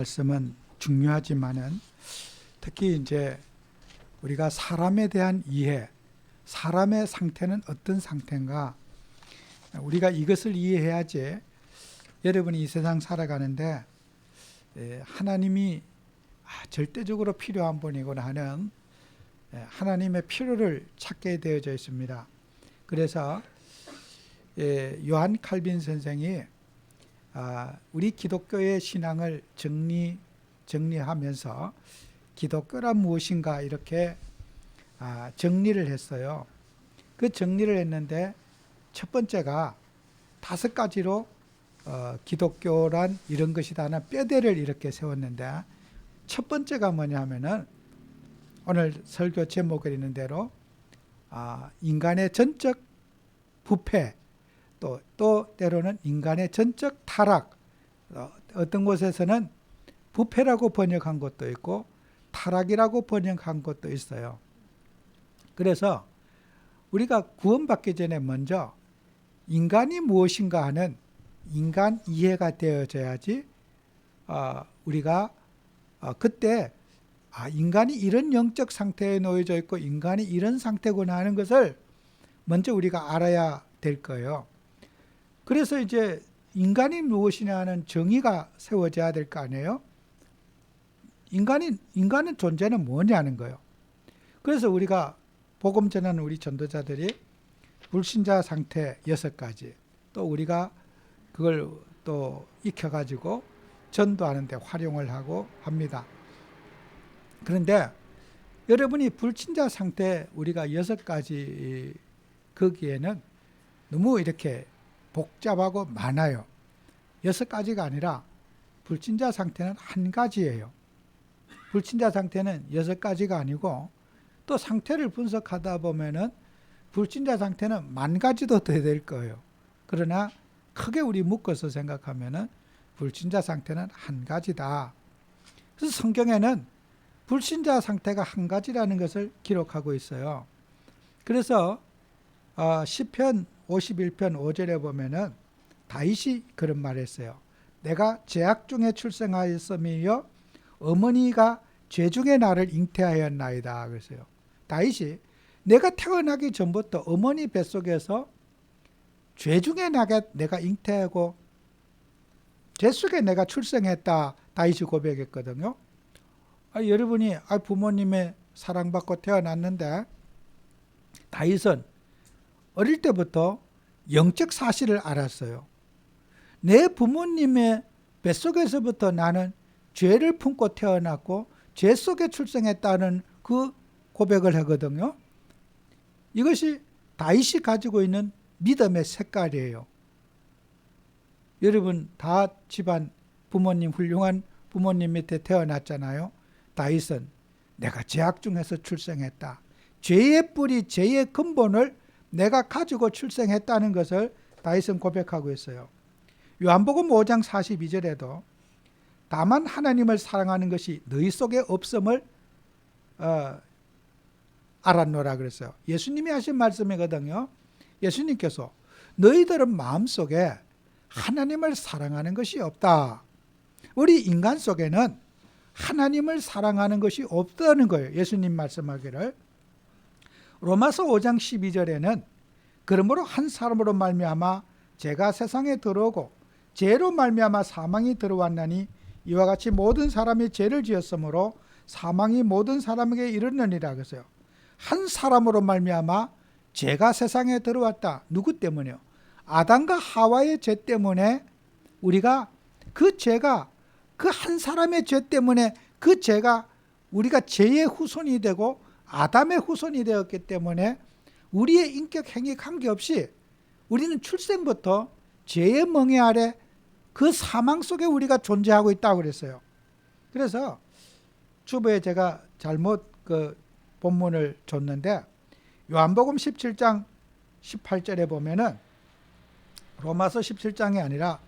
말씀은 중요하지만은 특히 이제 우리가 사람에 대한 이해, 사람의 상태는 어떤 상태인가, 우리가 이것을 이해해야지 여러분이 이 세상 살아가는데 하나님이 절대적으로 필요한 분이구나 하는 하나님의 필요를 찾게 되어져 있습니다. 그래서 요한 칼빈 선생이 우리 기독교의 신앙을 정리하면서 기독교란 무엇인가 이렇게 정리를 했어요. 그 정리를 했는데 첫 번째가 5가지로 기독교란 이런 것이다 하는 뼈대를 이렇게 세웠는데, 첫 번째가 뭐냐면은 오늘 설교 제목을 있는 대로 인간의 전적 부패, 또 때로는 인간의 전적 타락, 어떤 곳에서는 부패라고 번역한 것도 있고 타락이라고 번역한 것도 있어요. 그래서 우리가 구원받기 전에 먼저 인간이 무엇인가 하는 인간 이해가 되어져야지 우리가 그때 인간이 이런 영적 상태에 놓여져 있고 인간이 이런 상태구나 하는 것을 먼저 우리가 알아야 될 거예요. 그래서 이제 인간이 무엇이냐 하는 정의가 세워져야 될 거 아니에요. 인간의 존재는 뭐냐는 거예요. 그래서 우리가 복음 전하는 우리 전도자들이 불신자 상태 6가지, 또 우리가 그걸 또 익혀가지고 전도하는데 활용을 하고 합니다. 그런데 여러분이 불신자 상태 우리가 6가지 거기에는 너무 이렇게 복잡하고 많아요. 6가지가 아니라 불신자 상태는 한 가지예요. 불신자 상태는 6가지가 아니고 또 상태를 분석하다 보면은 불신자 상태는 10,000가지도 더 될 거예요. 그러나 크게 우리 묶어서 생각하면은 불신자 상태는 한 가지다. 그래서 성경에는 불신자 상태가 한 가지라는 것을 기록하고 있어요. 그래서 시편 51편 5절에 보면은 다윗이 그런 말을 했어요. 내가 죄악 중에 출생하였으며 어머니가 죄 중에 나를 잉태하였나이다. 그랬어요. 다윗이 내가 태어나기 전부터 어머니 뱃속에서 죄 중에 내가 잉태하고 죄 속에 내가 출생했다. 다윗이 고백했거든요. 여러분이 부모님의 사랑받고 태어났는데 다윗은 어릴 때부터 영적 사실을 알았어요. 내 부모님의 뱃속에서부터 나는 죄를 품고 태어났고 죄 속에 출생했다는 그 고백을 하거든요. 이것이 다윗이 가지고 있는 믿음의 색깔이에요. 여러분 다 집안 부모님, 훌륭한 부모님 밑에 태어났잖아요. 다윗은 내가 죄악 중에서 출생했다. 죄의 뿌리, 죄의 근본을 내가 가지고 출생했다는 것을 다윗은 고백하고 있어요. 요한복음 5장 42절에도 다만 하나님을 사랑하는 것이 너희 속에 없음을 알았노라 그랬어요. 예수님이 하신 말씀이거든요. 예수님께서 너희들은 마음속에 하나님을 사랑하는 것이 없다. 우리 인간 속에는 하나님을 사랑하는 것이 없다는 거예요. 예수님 말씀하기를. 로마서 5장 12절에는 그러므로 한 사람으로 말미암아 죄가 세상에 들어오고 죄로 말미암아 사망이 들어왔나니 이와 같이 모든 사람이 죄를 지었으므로 사망이 모든 사람에게 이르느니라 그랬어요. 한 사람으로 말미암아 죄가 세상에 들어왔다. 누구 때문에요? 아담과 하와의 죄 때문에 우리가 그 죄가 그 한 사람의 죄 때문에 그 죄가 우리가 죄의 후손이 되고 아담의 후손이 되었기 때문에 우리의 인격 행위 관계없이 우리는 출생부터 죄의 멍에 아래 그 사망 속에 우리가 존재하고 있다고 그랬어요. 그래서 주보에 제가 잘못 본문을 줬는데 요한복음 17장 18절에 보면은 로마서 7장이 아니라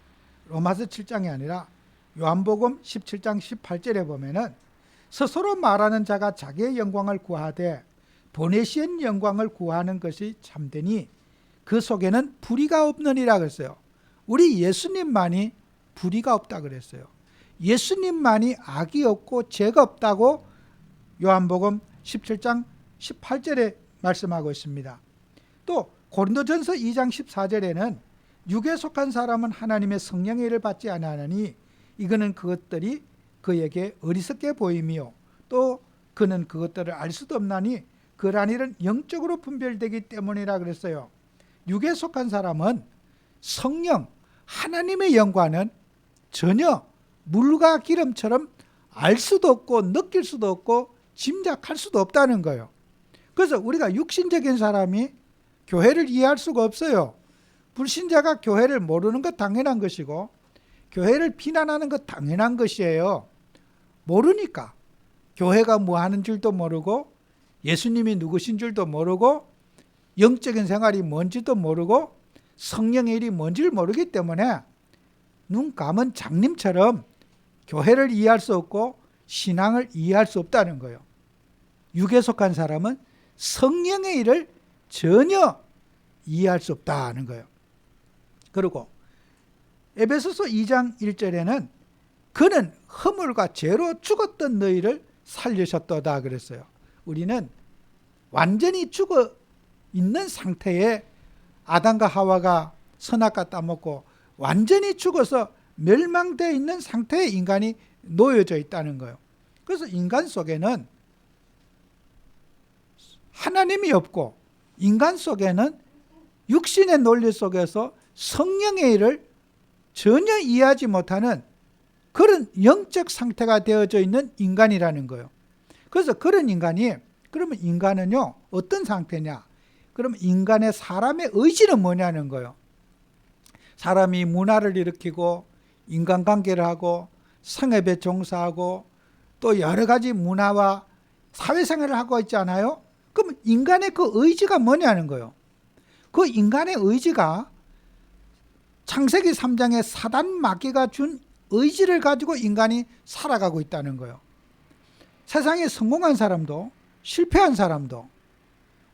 요한복음 17장 18절에 보면은 스스로 말하는 자가 자기의 영광을 구하되 보내신 영광을 구하는 것이 참되니 그 속에는 불의가 없느니라 그랬어요. 우리 예수님만이 불의가 없다 그랬어요. 예수님만이 악이 없고 죄가 없다고 요한복음 17장 18절에 말씀하고 있습니다. 또 고린도전서 2장 14절에는 육에 속한 사람은 하나님의 성령의 일을 받지 아니하나니 이거는 그것들이 그에게 어리석게 보임이요 또 그는 그것들을 알 수도 없나니 그러한 일은 영적으로 분별되기 때문이라 그랬어요. 육에 속한 사람은 성령 하나님의 영과는 전혀 물과 기름처럼 알 수도 없고 느낄 수도 없고 짐작할 수도 없다는 거예요. 그래서 우리가 육신적인 사람이 교회를 이해할 수가 없어요. 불신자가 교회를 모르는 것 당연한 것이고 교회를 비난하는 것 당연한 것이에요. 모르니까 교회가 뭐 하는 줄도 모르고 예수님이 누구신 줄도 모르고 영적인 생활이 뭔지도 모르고 성령의 일이 뭔지를 모르기 때문에 눈 감은 장님처럼 교회를 이해할 수 없고 신앙을 이해할 수 없다는 거예요. 육에 속한 사람은 성령의 일을 전혀 이해할 수 없다는 거예요. 그리고 에베소서 2장 1절에는 그는 허물과 죄로 죽었던 너희를 살리셨도다 그랬어요. 우리는 완전히 죽어 있는 상태에 아담과 하와가 선악과 따먹고 완전히 죽어서 멸망되어 있는 상태에 인간이 놓여져 있다는 거예요. 그래서 인간 속에는 하나님이 없고 인간 속에는 육신의 논리 속에서 성령의 일을 전혀 이해하지 못하는 그런 영적 상태가 되어져 있는 인간이라는 거예요. 그래서 그런 인간이 그러면 인간은요 어떤 상태냐? 그럼 인간의 사람의 의지는 뭐냐는 거예요. 사람이 문화를 일으키고 인간관계를 하고 성업에 종사하고 또 여러 가지 문화와 사회생활을 하고 있잖아요. 그럼 인간의 그 의지가 뭐냐는 거예요. 그 인간의 의지가 창세기 3장에 사단 마귀가 준 의지를 가지고 인간이 살아가고 있다는 거예요. 세상에 성공한 사람도 실패한 사람도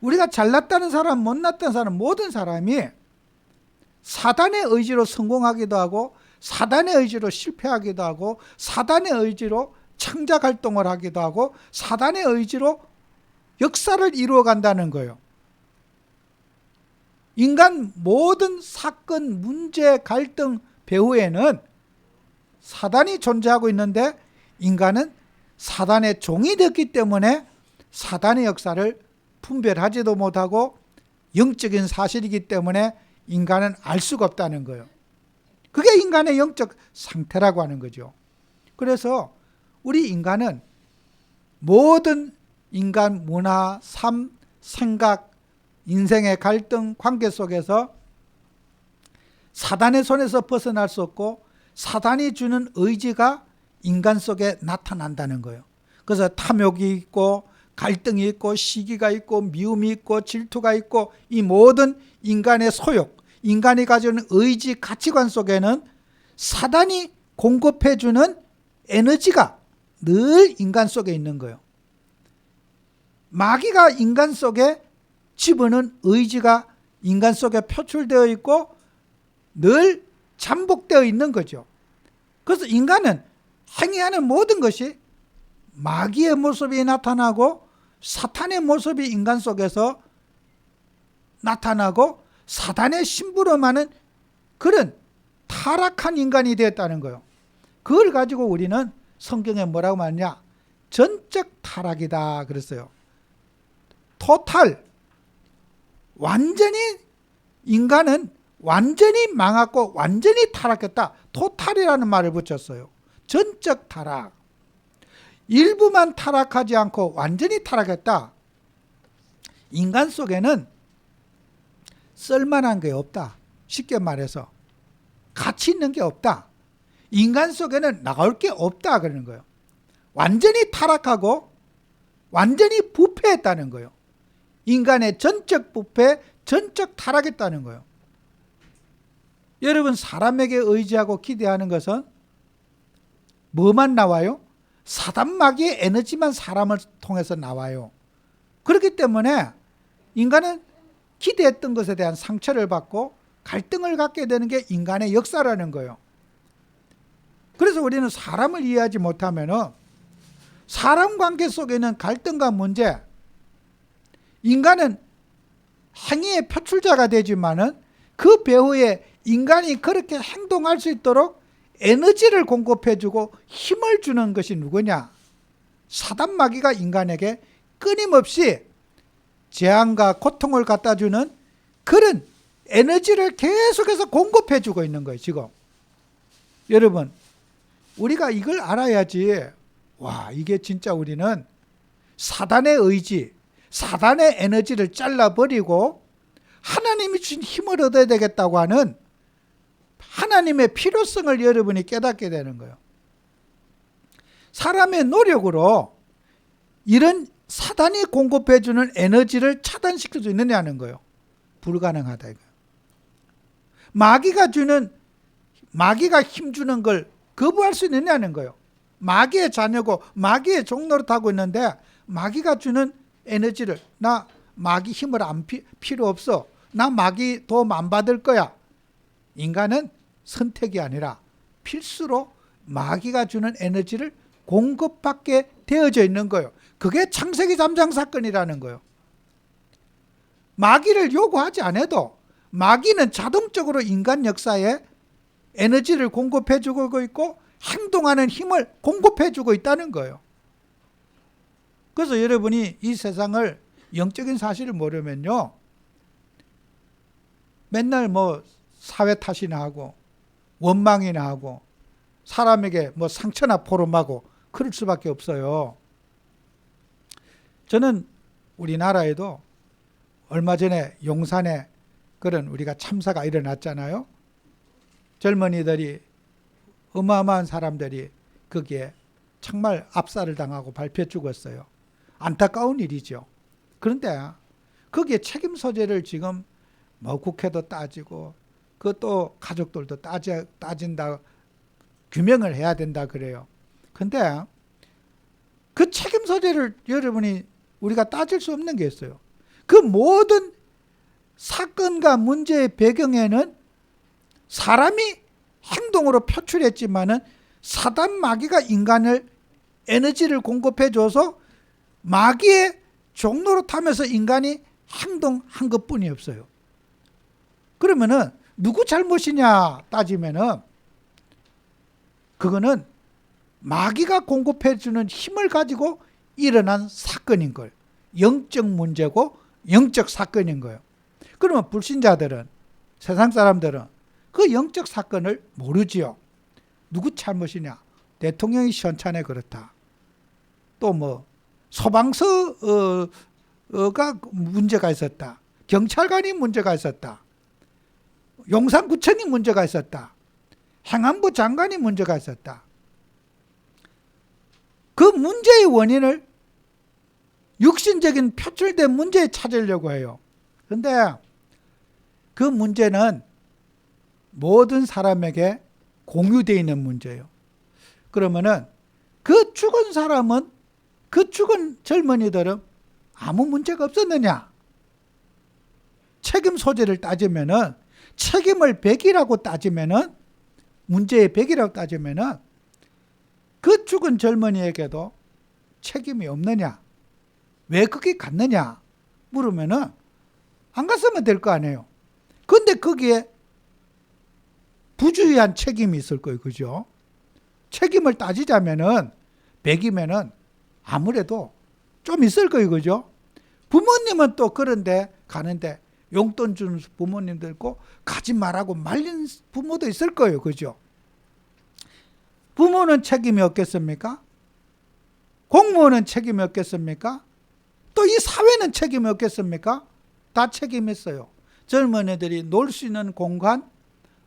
우리가 잘났다는 사람 못났다는 사람 모든 사람이 사단의 의지로 성공하기도 하고 사단의 의지로 실패하기도 하고 사단의 의지로 창작 활동을 하기도 하고 사단의 의지로 역사를 이루어 간다는 거예요. 인간 모든 사건, 문제, 갈등 배후에는 사단이 존재하고 있는데 인간은 사단의 종이 됐기 때문에 사단의 역사를 분별하지도 못하고 영적인 사실이기 때문에 인간은 알 수가 없다는 거예요. 그게 인간의 영적 상태라고 하는 거죠. 그래서 우리 인간은 모든 인간 문화, 삶, 생각, 인생의 갈등, 관계 속에서 사단의 손에서 벗어날 수 없고 사단이 주는 의지가 인간 속에 나타난다는 거예요. 그래서 탐욕이 있고 갈등이 있고 시기가 있고 미움이 있고 질투가 있고 이 모든 인간의 소욕, 인간이 가지는 의지, 가치관 속에는 사단이 공급해 주는 에너지가 늘 인간 속에 있는 거예요. 마귀가 인간 속에 집어넣은 의지가 인간 속에 표출되어 있고 늘 잠복되어 있는 거죠. 그래서 인간은 행위하는 모든 것이 마귀의 모습이 나타나고 사탄의 모습이 인간 속에서 나타나고 사단의 심부름하는 그런 타락한 인간이 되었다는 거예요. 그걸 가지고 우리는 성경에 뭐라고 말하냐? 전적 타락이다 그랬어요. 토탈, 완전히 인간은 완전히 망하고 완전히 타락했다. 토탈이라는 말을 붙였어요. 전적 타락. 일부만 타락하지 않고 완전히 타락했다. 인간 속에는 쓸만한 게 없다. 쉽게 말해서 가치 있는 게 없다. 인간 속에는 나올 게 없다 그러는 거예요. 완전히 타락하고 완전히 부패했다는 거예요. 인간의 전적 부패, 전적 타락했다는 거예요. 여러분 사람에게 의지하고 기대하는 것은 뭐만 나와요? 사단 마귀의 에너지만 사람을 통해서 나와요. 그렇기 때문에 인간은 기대했던 것에 대한 상처를 받고 갈등을 갖게 되는 게 인간의 역사라는 거예요. 그래서 우리는 사람을 이해하지 못하면은 사람 관계 속에는 갈등과 문제, 인간은 행위의 표출자가 되지만은 그 배후에 인간이 그렇게 행동할 수 있도록 에너지를 공급해주고 힘을 주는 것이 누구냐? 사단 마귀가 인간에게 끊임없이 재앙과 고통을 갖다주는 그런 에너지를 계속해서 공급해주고 있는 거예요, 지금. 여러분, 우리가 이걸 알아야지, 와, 이게 진짜 우리는 사단의 의지, 사단의 에너지를 잘라버리고 하나님이 주신 힘을 얻어야 되겠다고 하는 하나님의 필요성을 여러분이 깨닫게 되는 거예요. 사람의 노력으로 이런 사단이 공급해주는 에너지를 차단시킬 수 있느냐는 거예요. 불가능하다 이거예요. 마귀가 힘주는 걸 거부할 수 있느냐는 거예요. 마귀의 자녀고 마귀의 종노릇 하고 있는데 마귀가 주는 에너지를, 나 마귀 힘을 필요 없어, 나 마귀 도움 안 받을 거야. 인간은 선택이 아니라 필수로 마귀가 주는 에너지를 공급받게 되어져 있는 거예요. 그게 창세기 3장 사건이라는 거예요. 마귀를 요구하지 않아도 마귀는 자동적으로 인간 역사에 에너지를 공급해주고 있고 행동하는 힘을 공급해주고 있다는 거예요. 그래서 여러분이 이 세상을 영적인 사실을 모르면요, 맨날 뭐 사회 탓이나 하고 원망이나 하고 사람에게 뭐 상처나 포럼하고 그럴 수밖에 없어요. 저는 우리나라에도 얼마 전에 용산에 그런 우리가 참사가 일어났잖아요. 젊은이들이, 어마어마한 사람들이 거기에 정말 압살을 당하고 밟혀 죽었어요. 안타까운 일이죠. 그런데 거기에 책임 소재를 지금 뭐 국회도 따지고 그것도 가족들도 따진다, 규명을 해야 된다 그래요. 근데 그 책임 소재를 여러분이 우리가 따질 수 없는 게 있어요. 그 모든 사건과 문제의 배경에는 사람이 행동으로 표출했지만은 사단 마귀가 인간을 에너지를 공급해줘서 마귀의 종로로 타면서 인간이 행동한 것뿐이 없어요. 그러면은 누구 잘못이냐 따지면은 그거는 마귀가 공급해주는 힘을 가지고 일어난 사건인 거예요. 영적 문제고 영적 사건인 거예요. 그러면 불신자들은, 세상 사람들은 그 영적 사건을 모르지요. 누구 잘못이냐? 대통령이 시원찮에 그렇다. 또 뭐 소방서가 문제가 있었다. 경찰관이 문제가 있었다. 용산구청이 문제가 있었다. 행안부 장관이 문제가 있었다. 그 문제의 원인을 육신적인 표출된 문제에 찾으려고 해요. 그런데 그 문제는 모든 사람에게 공유되어 있는 문제예요. 그러면은 그 죽은 사람은, 그 죽은 젊은이들은 아무 문제가 없었느냐? 책임 소재를 따지면은, 책임을 100이라고 따지면은, 문제의 100이라고 따지면은 그 죽은 젊은이에게도 책임이 없느냐? 왜 거기 갔느냐? 물으면은 안 갔으면 될 거 아니에요. 근데 거기에 부주의한 책임이 있을 거예요. 그죠? 책임을 따지자면은 100이면은 아무래도 좀 있을 거예요. 그죠? 부모님은 또 그런데 가는데 용돈 주는 부모님도 있고 가지 말라고 말린 부모도 있을 거예요. 그죠? 부모는 책임이 없겠습니까? 공무원은 책임이 없겠습니까? 또 이 사회는 책임이 없겠습니까? 다 책임이 있어요. 젊은 애들이 놀 수 있는 공간,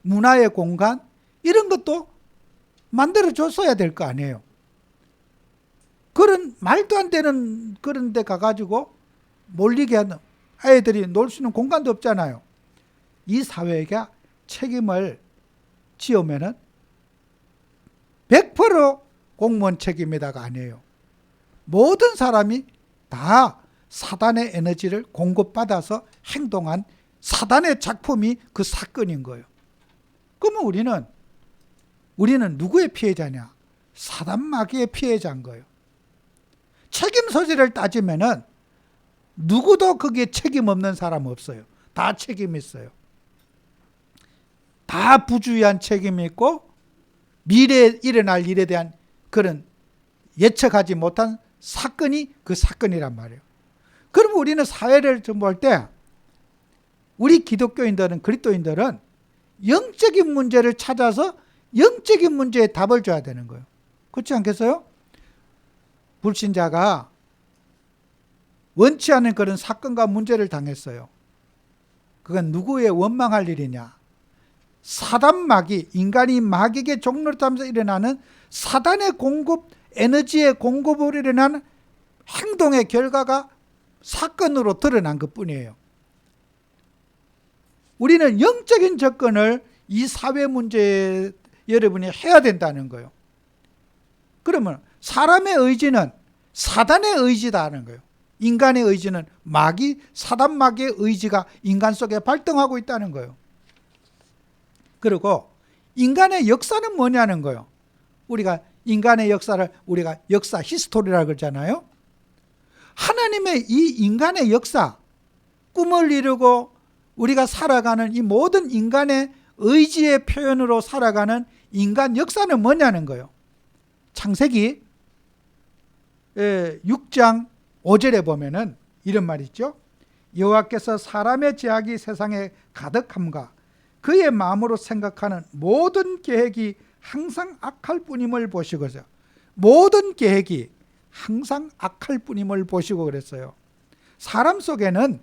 문화의 공간, 이런 것도 만들어줬어야 될 거 아니에요. 그런 말도 안 되는 그런 데 가가지고 몰리게 하는, 아이들이 놀 수 있는 공간도 없잖아요. 이 사회에게 책임을 지으면은 100% 공무원 책임이다가 아니에요. 모든 사람이 다 사단의 에너지를 공급받아서 행동한 사단의 작품이 그 사건인 거예요. 그러면 우리는 우리는 누구의 피해자냐? 사단 마귀의 피해자인 거예요. 책임 소재를 따지면은 누구도 거기에 책임 없는 사람 없어요. 다 책임 있어요. 다 부주의한 책임이 있고 미래에 일어날 일에 대한 그런 예측하지 못한 사건이 그 사건이란 말이에요. 그럼 우리는 사회를 좀 볼 때 우리 기독교인들은 그리스도인들은 영적인 문제를 찾아서 영적인 문제에 답을 줘야 되는 거예요. 그렇지 않겠어요? 불신자가 원치 않은 그런 사건과 문제를 당했어요. 그건 누구의 원망할 일이냐? 사단 마귀, 인간이 마귀에게 종로를 타면서 일어나는 사단의 공급, 에너지의 공급으로 일어나는 행동의 결과가 사건으로 드러난 것뿐이에요. 우리는 영적인 접근을 이 사회 문제에 여러분이 해야 된다는 거예요. 그러면 사람의 의지는 사단의 의지다는 거예요. 인간의 의지는 마귀, 사단 마귀의 의지가 인간 속에 발동하고 있다는 거예요. 그리고 인간의 역사는 뭐냐는 거예요. 우리가 인간의 역사를 우리가 역사 히스토리라고 그러잖아요. 하나님의 이 인간의 역사, 꿈을 이루고 우리가 살아가는 이 모든 인간의 의지의 표현으로 살아가는 인간 역사는 뭐냐는 거예요. 창세기 6장 5절에 보면은 이런 말이 있죠. 여호와께서 사람의 죄악이 세상에 가득함과 그의 마음으로 생각하는 모든 계획이 항상 악할 뿐임을 보시고서 모든 계획이 항상 악할 뿐임을 보시고 그랬어요. 사람 속에는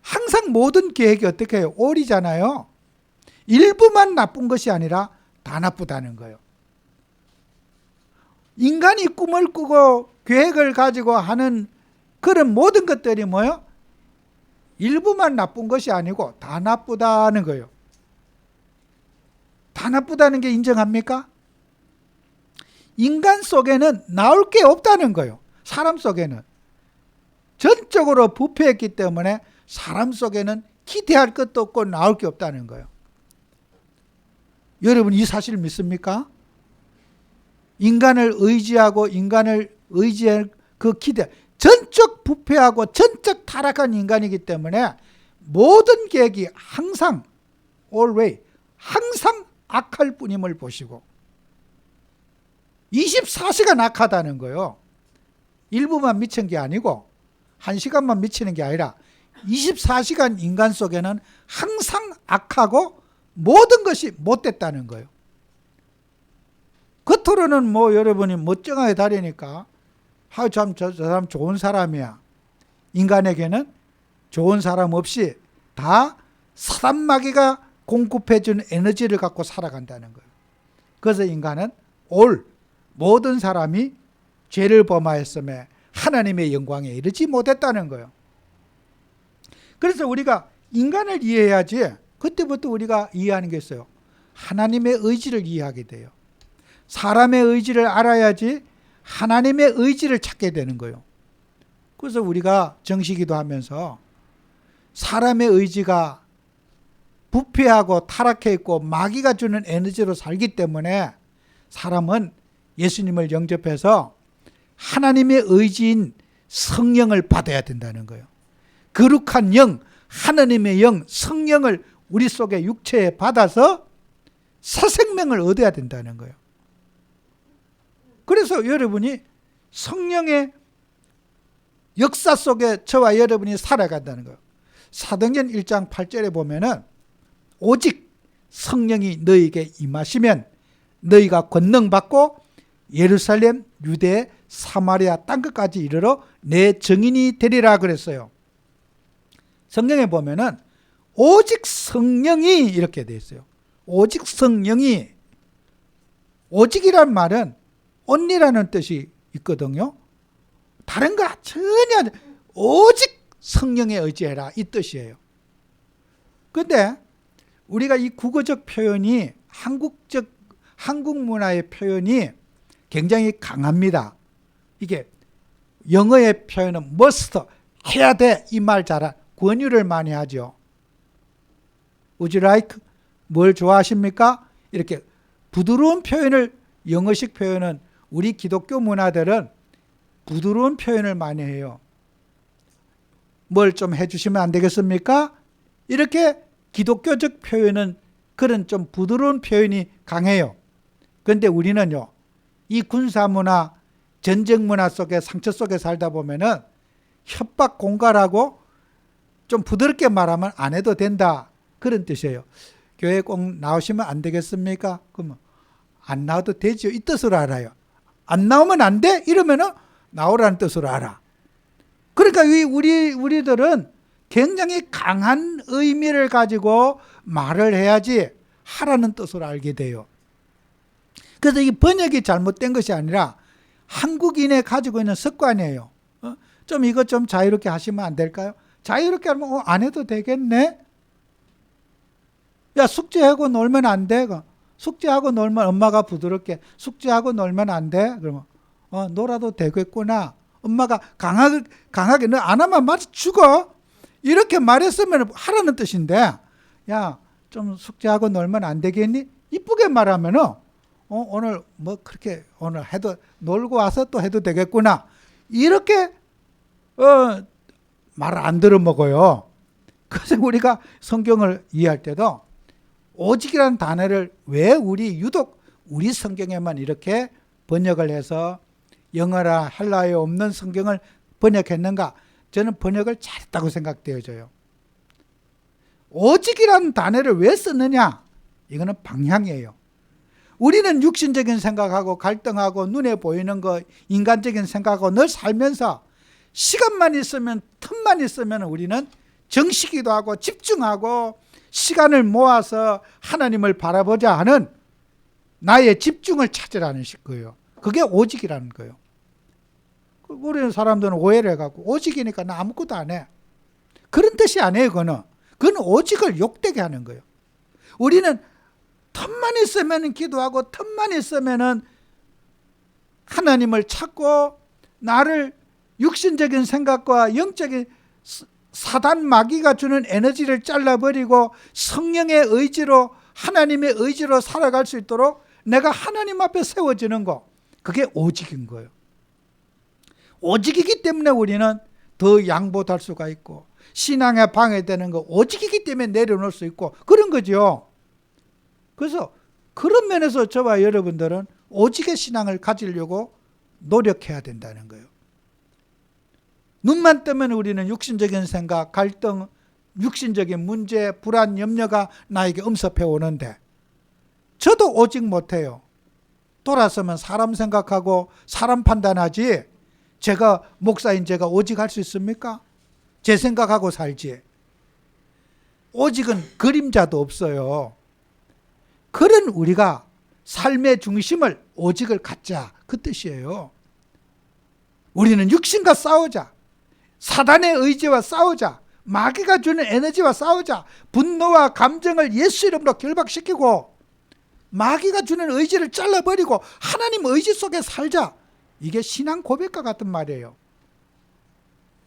항상 모든 계획이 어떻게 해요? 올이잖아요. 일부만 나쁜 것이 아니라 다 나쁘다는 거예요. 인간이 꿈을 꾸고 계획을 가지고 하는 그런 모든 것들이 뭐예요? 일부만 나쁜 것이 아니고 다 나쁘다는 거예요. 다 나쁘다는 게 인정합니까? 인간 속에는 나올 게 없다는 거예요. 사람 속에는. 전적으로 부패했기 때문에 사람 속에는 기대할 것도 없고 나올 게 없다는 거예요. 여러분 이 사실 믿습니까? 인간을 의지하고 인간을 의지할 그 기대, 전적 부패하고 전적 타락한 인간이기 때문에 모든 계획이 항상 always 항상 악할 뿐임을 보시고 24시간 악하다는 거예요. 일부만 미친 게 아니고 1시간만 미치는 게 아니라 24시간 인간 속에는 항상 악하고 모든 것이 못됐다는 거예요. 겉으로는 뭐 여러분이 멋쩡하게 다니니까 참 저 사람 좋은 사람이야. 인간에게는 좋은 사람 없이 다 사단 마귀가 공급해준 에너지를 갖고 살아간다는 거예요. 그래서 인간은 모든 사람이 죄를 범하였음에 하나님의 영광에 이르지 못했다는 거예요. 그래서 우리가 인간을 이해해야지 그때부터 우리가 이해하는 게 있어요. 하나님의 의지를 이해하게 돼요. 사람의 의지를 알아야지 하나님의 의지를 찾게 되는 거예요. 그래서 우리가 정시기도 하면서 사람의 의지가 부패하고 타락해 있고 마귀가 주는 에너지로 살기 때문에 사람은 예수님을 영접해서 하나님의 의지인 성령을 받아야 된다는 거예요. 거룩한 영, 하나님의 영, 성령을 우리 속에 육체에 받아서 새 생명을 얻어야 된다는 거예요. 그래서 여러분이 성령의 역사 속에 저와 여러분이 살아간다는 거예요. 사도행전 1장 8절에 보면은 오직 성령이 너희에게 임하시면 너희가 권능 받고 예루살렘, 유대, 사마리아 땅끝까지 이르러 내 증인이 되리라 그랬어요. 성경에 보면은 오직 성령이 이렇게 되어 있어요. 오직 성령이, 오직이란 말은 only라는 뜻이 있거든요. 다른 거 전혀 오직 성령에 의지해라 이 뜻이에요. 그런데 우리가 이 국어적 표현이 한국 문화의 표현이 굉장히 강합니다. 이게 영어의 표현은 must, 해야 돼 이 말 잘 권유를 많이 하죠. Would you like? 뭘 좋아하십니까? 이렇게 부드러운 표현을, 영어식 표현은 우리 기독교 문화들은 부드러운 표현을 많이 해요. 뭘 좀 해주시면 안 되겠습니까? 이렇게 기독교적 표현은 그런 좀 부드러운 표현이 강해요. 그런데 우리는요, 이 군사문화, 전쟁문화 속에, 상처 속에 살다 보면은 협박 공갈하고 좀 부드럽게 말하면 안 해도 된다, 그런 뜻이에요. 교회 꼭 나오시면 안 되겠습니까? 그러면 안 나와도 되죠. 이 뜻으로 알아요. 안 나오면 안 돼? 이러면은 나오라는 뜻으로 알아. 그러니까 우리들은 굉장히 강한 의미를 가지고 말을 해야지 하라는 뜻으로 알게 돼요. 그래서 이 번역이 잘못된 것이 아니라 한국인의 가지고 있는 습관이에요. 좀 이것 좀 자유롭게 하시면 안 될까요? 자유롭게 하면 안 해도 되겠네? 야, 숙제하고 놀면 안 돼? 숙제하고 놀면, 엄마가 부드럽게 숙제하고 놀면 안 돼? 그러면 놀아도 되겠구나. 엄마가 강하게 너 안 하면 맞아 죽어. 이렇게 말했으면 하라는 뜻인데, 야, 좀 숙제하고 놀면 안 되겠니? 이쁘게 말하면은 오늘 뭐 그렇게 오늘 해도 놀고 와서 또 해도 되겠구나. 이렇게 말을 안 들어먹어요. 그래서 우리가 성경을 이해할 때도 오직이라는 단어를 왜 유독 우리 성경에만 이렇게 번역을 해서 영어나 헬라어에 없는 성경을 번역했는가? 저는 번역을 잘했다고 생각되어져요. 오직이라는 단어를 왜 썼느냐? 이거는 방향이에요. 우리는 육신적인 생각하고 갈등하고 눈에 보이는 거, 인간적인 생각하고 늘 살면서 시간만 있으면, 틈만 있으면 우리는 정시기도 하고 집중하고 시간을 모아서 하나님을 바라보자 하는 나의 집중을 찾으라는 거예요. 그게 오직이라는 거예요. 우리 사람들은 오해를 해갖고 오직이니까 나 아무것도 안 해. 그런 뜻이 아니에요. 그건 오직을 욕되게 하는 거예요. 우리는 틈만 있으면 기도하고 틈만 있으면 하나님을 찾고 나를 육신적인 생각과 영적인 사단 마귀가 주는 에너지를 잘라버리고 성령의 의지로, 하나님의 의지로 살아갈 수 있도록 내가 하나님 앞에 세워지는 거, 그게 오직인 거예요. 오직이기 때문에 우리는 더 양보할 수가 있고 신앙에 방해되는 거 오직이기 때문에 내려놓을 수 있고 그런 거죠. 그래서 그런 면에서 저와 여러분들은 오직의 신앙을 가지려고 노력해야 된다는 거예요. 눈만 뜨면 우리는 육신적인 생각, 갈등, 육신적인 문제, 불안, 염려가 나에게 엄습해 오는데 저도 오직 못해요. 돌아서면 사람 생각하고 사람 판단하지 제가 목사인 제가 오직 할 수 있습니까? 제 생각하고 살지. 오직은 그림자도 없어요. 그런 우리가 삶의 중심을 오직을 갖자 그 뜻이에요. 우리는 육신과 싸우자. 사단의 의지와 싸우자. 마귀가 주는 에너지와 싸우자. 분노와 감정을 예수 이름으로 결박시키고 마귀가 주는 의지를 잘라버리고 하나님 의지 속에 살자. 이게 신앙 고백과 같은 말이에요.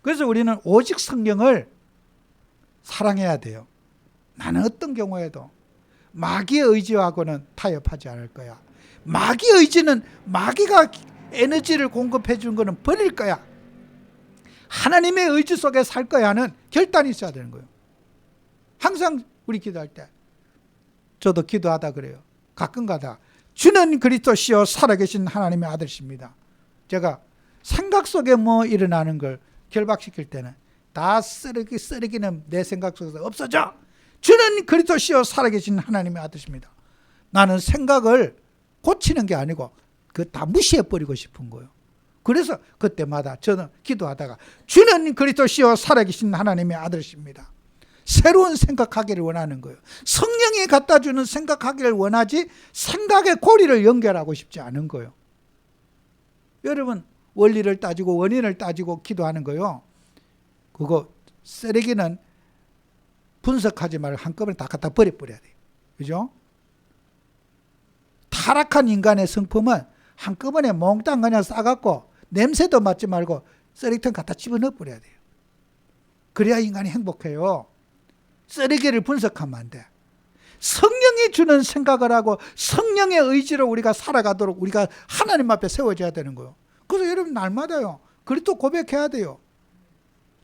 그래서 우리는 오직 성경을 사랑해야 돼요. 나는 어떤 경우에도 마귀의 의지하고는 타협하지 않을 거야. 마귀의 의지는 마귀가 에너지를 공급해 준 거는 버릴 거야. 하나님의 의지 속에 살 거야 하는 결단이 있어야 되는 거예요. 항상 우리 기도할 때 저도 기도하다 그래요. 가끔 가다 주는 그리스도시요 살아계신 하나님의 아들이십니다. 제가 생각 속에 뭐 일어나는 걸 결박시킬 때는 다 쓰레기는 내 생각 속에서 없어져. 주는 그리스도시요 살아계신 하나님의 아들이십니다. 나는 생각을 고치는 게 아니고 그 다 무시해버리고 싶은 거예요. 그래서 그때마다 저는 기도하다가 주는 그리스도시요 살아계신 하나님의 아들이십니다. 새로운 생각하기를 원하는 거예요. 성령이 갖다 주는 생각하기를 원하지 생각의 고리를 연결하고 싶지 않은 거예요. 여러분 원리를 따지고 원인을 따지고 기도하는 거요. 그거 쓰레기는 분석하지 말고 한꺼번에 다 갖다 버려야 돼요. 그죠? 타락한 인간의 성품은 한꺼번에 몽땅 그냥 싸갖고 냄새도 맡지 말고 쓰레기통 갖다 집어넣어 버려야 돼요. 그래야 인간이 행복해요. 쓰레기를 분석하면 안 돼. 성령의 성령이 주는 생각을 하고 성령의 의지로 우리가 살아가도록 우리가 하나님 앞에 세워져야 되는 거예요. 그래서 여러분 날마다요 그리스도 고백해야 돼요.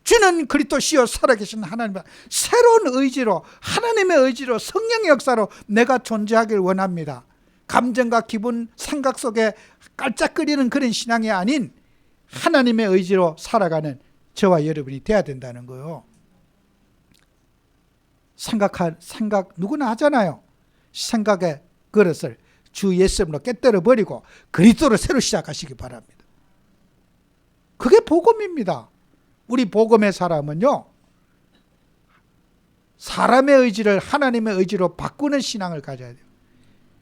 주는 그리스도시요 살아계신 하나님, 새로운 의지로, 하나님의 의지로, 성령의 역사로 내가 존재하길 원합니다. 감정과 기분, 생각 속에 깔짝거리는 그런 신앙이 아닌 하나님의 의지로 살아가는 저와 여러분이 돼야 된다는 거예요. 생각 누구나 하잖아요. 생각의 그릇을 주 예수님으로 깨뜨려 버리고 그리스도로 새로 시작하시기 바랍니다. 그게 복음입니다. 우리 복음의 사람은요, 사람의 의지를 하나님의 의지로 바꾸는 신앙을 가져야 돼요.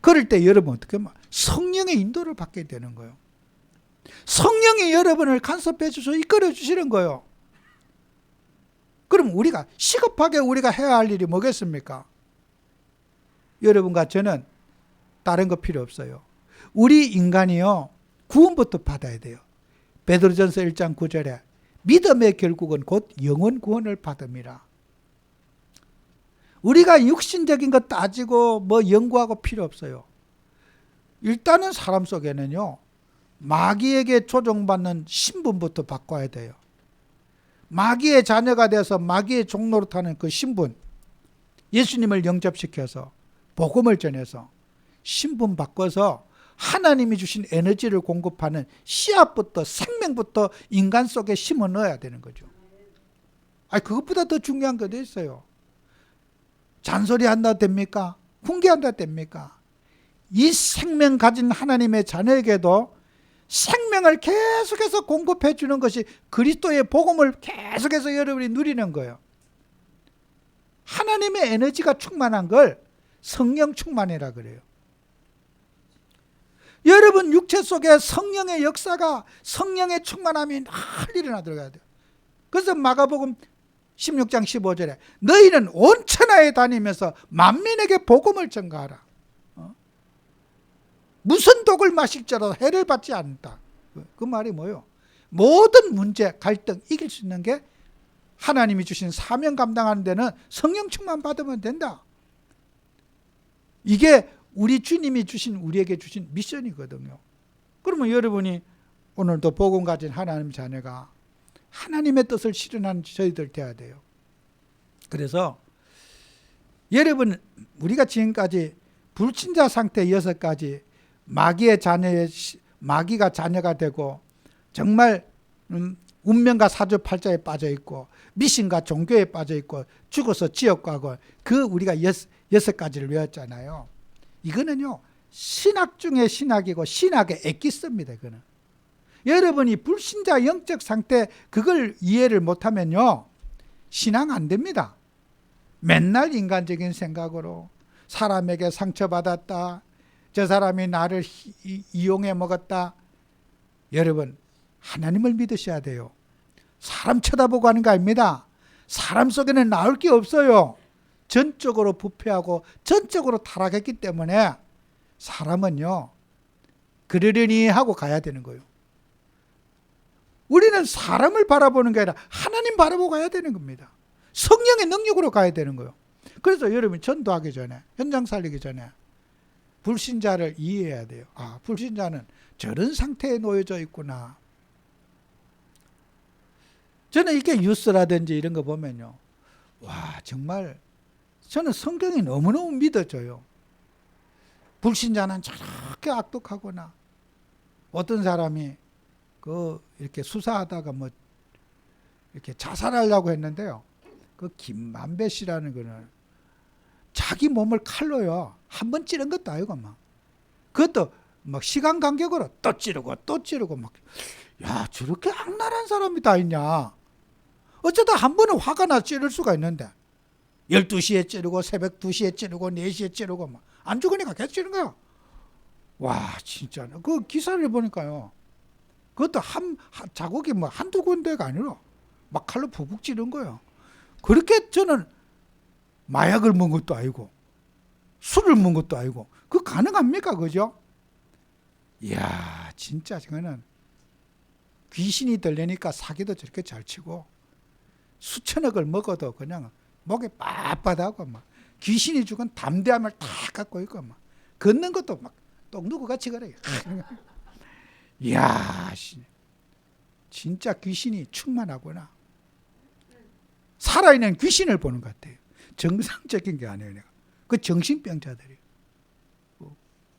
그럴 때 여러분 어떻게 하면 성령의 인도를 받게 되는 거예요. 성령이 여러분을 간섭해 주셔서 이끌어 주시는 거예요. 그럼 우리가 시급하게 우리가 해야 할 일이 뭐겠습니까? 여러분과 저는 다른 거 필요 없어요. 우리 인간이요 구원부터 받아야 돼요. 베드로전서 1장 9절에 믿음의 결국은 곧 영혼 구원을 받음이라. 우리가 육신적인 것 따지고 뭐 연구하고 필요 없어요. 일단은 사람 속에는요 마귀에게 조종받는 신분부터 바꿔야 돼요. 마귀의 자녀가 돼서 마귀의 종노릇하는 그 신분, 예수님을 영접시켜서 복음을 전해서 신분 바꿔서 하나님이 주신 에너지를 공급하는 씨앗부터 생명부터 인간 속에 심어 넣어야 되는 거죠. 그것보다 더 중요한 것도 있어요. 잔소리 한다 됩니까? 훈계한다 됩니까? 이 생명 가진 하나님의 자녀에게도 생명을 계속해서 공급해 주는 것이 그리스도의 복음을 계속해서 여러분이 누리는 거예요. 하나님의 에너지가 충만한 걸 성령 충만이라 그래요. 여러분 육체 속에 성령의 역사가, 성령의 충만함이 늘 일어나들어가야 돼요. 그래서 마가복음 16장 15절에 너희는 온 천하에 다니면서 만민에게 복음을 전가하라. 무슨 독을 마실지라도 해를 받지 않는다. 그 말이 뭐예요? 모든 문제, 갈등 이길 수 있는 게 하나님이 주신 사명 감당하는 데는 성령 충만 받으면 된다. 이게 우리 주님이 주신, 우리에게 주신 미션이거든요. 그러면 여러분이 오늘도 복음 가진 하나님 자녀가 하나님의 뜻을 실현하는 저희들 돼야 돼요. 그래서 여러분 우리가 지금까지 불신자 상태 6가지, 마귀가 자녀가 되고 정말 운명과 사주팔자에 빠져 있고 미신과 종교에 빠져 있고 죽어서 지옥 가고 그 우리가 6가지를 외웠잖아요. 이거는요 신학 중에 신학이고 신학의 엑기스입니다. 이거는 여러분이 불신자 영적 상태 그걸 이해를 못하면요 신앙 안 됩니다. 맨날 인간적인 생각으로 사람에게 상처받았다, 저 사람이 나를 이용해 먹었다. 여러분 하나님을 믿으셔야 돼요. 사람 쳐다보고 하는 거 아닙니다. 사람 속에는 나올 게 없어요. 전적으로 부패하고 전적으로 타락했기 때문에 사람은요 그러려니 하고 가야 되는 거예요. 우리는 사람을 바라보는 게 아니라 하나님 바라보고 가야 되는 겁니다. 성령의 능력으로 가야 되는 거예요. 그래서 여러분 전도하기 전에, 현장 살리기 전에 불신자를 이해해야 돼요. 불신자는 저런 상태에 놓여져 있구나. 저는 이렇게 뉴스라든지 이런 거 보면요, 와 정말 저는 성경이 너무너무 믿어져요. 불신자는 저렇게 악독하거나, 어떤 사람이 이렇게 수사하다가 이렇게 자살하려고 했는데요. 그 김만배 씨라는 거는 자기 몸을 칼로요 한 번 찌른 것도 아니고 그것도 시간 간격으로 또 찌르고 야 저렇게 악랄한 사람이 다 있냐. 어쩌다 한 번은 화가 나 찌를 수가 있는데 12시에 찌르고 새벽 2시에 찌르고 4시에 찌르고 안 죽으니까 계속 찌른 거야. 와 진짜 그 기사를 보니까요 그것도 자국이 한두 군데가 아니라 막 칼로 푹푹 찌른 거예요. 그렇게 저는 마약을 먹은 것도 아니고 술을 먹은 것도 아니고 그 가능합니까? 그죠? 이야 진짜 저거는 귀신이 들리니까 사기도 저렇게 잘 치고 수천억을 먹어도 그냥 목에 빳빳하고 귀신이 죽은 담대함을 다 갖고 있고 막 걷는 것도 막 똥누구 같이 그래요. 이야, 진짜 귀신이 충만하구나. 살아있는 귀신을 보는 것 같아요. 정상적인 게 아니에요. 내가. 그 정신병자들이에요.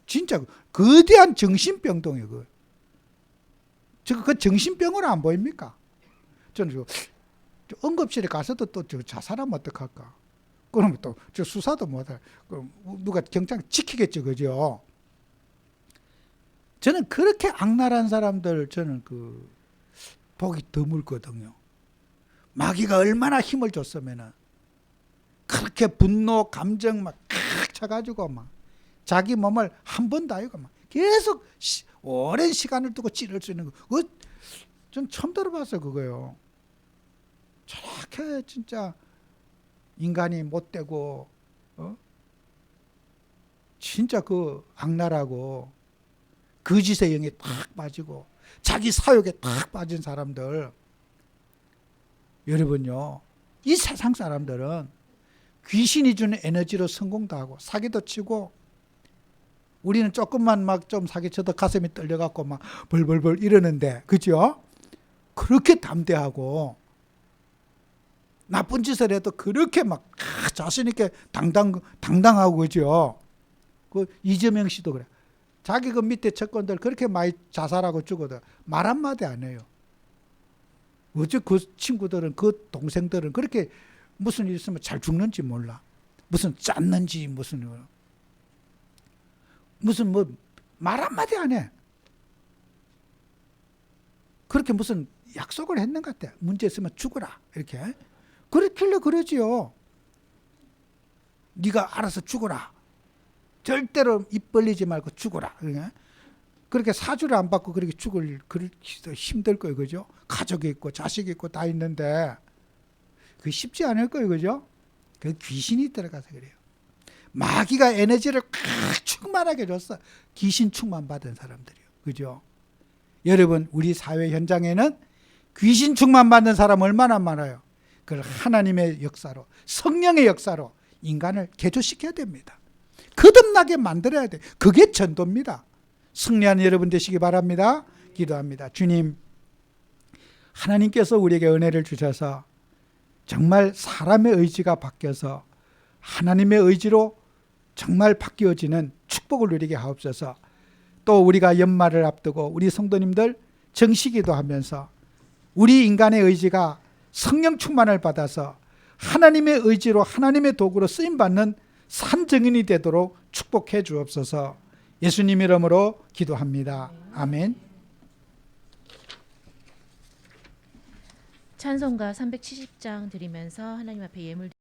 진짜 거대한 정신병동이에요. 그 정신병으로 안 보입니까? 저는 응급실에 가서도 또 자살하면 어떡할까? 그러면 또 수사도 못할. 누가 경찰 지키겠죠, 그죠? 저는 그렇게 악랄한 사람들 저는 보기 드물거든요. 마귀가 얼마나 힘을 줬으면은 그렇게 분노, 감정 막 차가지고 막 자기 몸을 한 번도 아니고 막 계속 오랜 시간을 두고 찌를 수 있는 거. 그거 전 처음 들어봤어요, 그거요. 저렇게 진짜 인간이 못되고 진짜 악랄하고 거짓의 영에 딱 빠지고 자기 사욕에 딱 빠진 사람들, 여러분요, 이 세상 사람들은 귀신이 주는 에너지로 성공도 하고 사기도 치고, 우리는 조금만 막 좀 사기쳐도 가슴이 떨려갖고 막 벌벌벌 이러는데, 그죠? 그렇게 담대하고 나쁜 짓을 해도 그렇게 막 자신 있게 당당하고, 그죠? 이재명 씨도 그래. 자기 밑에 측근들 그렇게 많이 자살하고 죽어도 말 한마디 안 해요. 어째 그 친구들은, 그 동생들은 그렇게 무슨 일 있으면 잘 죽는지 몰라. 무슨 짰는지 무슨 뭐 말 한마디 안 해. 그렇게 무슨 약속을 했는 것 같아. 문제 있으면 죽어라 이렇게. 그렇길래 그러지요. 네가 알아서 죽어라. 절대로 입 벌리지 말고 죽어라. 그렇게 사주를 안 받고 그렇게 그렇게 힘들 거예요, 그죠? 가족이 있고 자식이 있고 다 있는데 그 쉽지 않을 거예요, 그죠? 그 귀신이 들어가서 그래요. 마귀가 에너지를 충만하게 줬어. 귀신 충만 받은 사람들이요, 그죠? 여러분, 우리 사회 현장에는 귀신 충만 받는 사람 얼마나 많아요. 그걸 하나님의 역사로, 성령의 역사로 인간을 개조시켜야 됩니다. 거듭나게 만들어야 돼. 그게 전도입니다. 승리하는 여러분 되시기 바랍니다. 기도합니다. 주님, 하나님께서 우리에게 은혜를 주셔서 정말 사람의 의지가 바뀌어서 하나님의 의지로 정말 바뀌어지는 축복을 누리게 하옵소서. 또 우리가 연말을 앞두고 우리 성도님들 정시기도 하면서 우리 인간의 의지가 성령 충만을 받아서 하나님의 의지로, 하나님의 도구로 쓰임받는 산증인이 되도록 축복해 주옵소서. 예수님 이름으로 기도합니다. 아멘. 찬송가 370장 드리면서 하나님 앞에 예물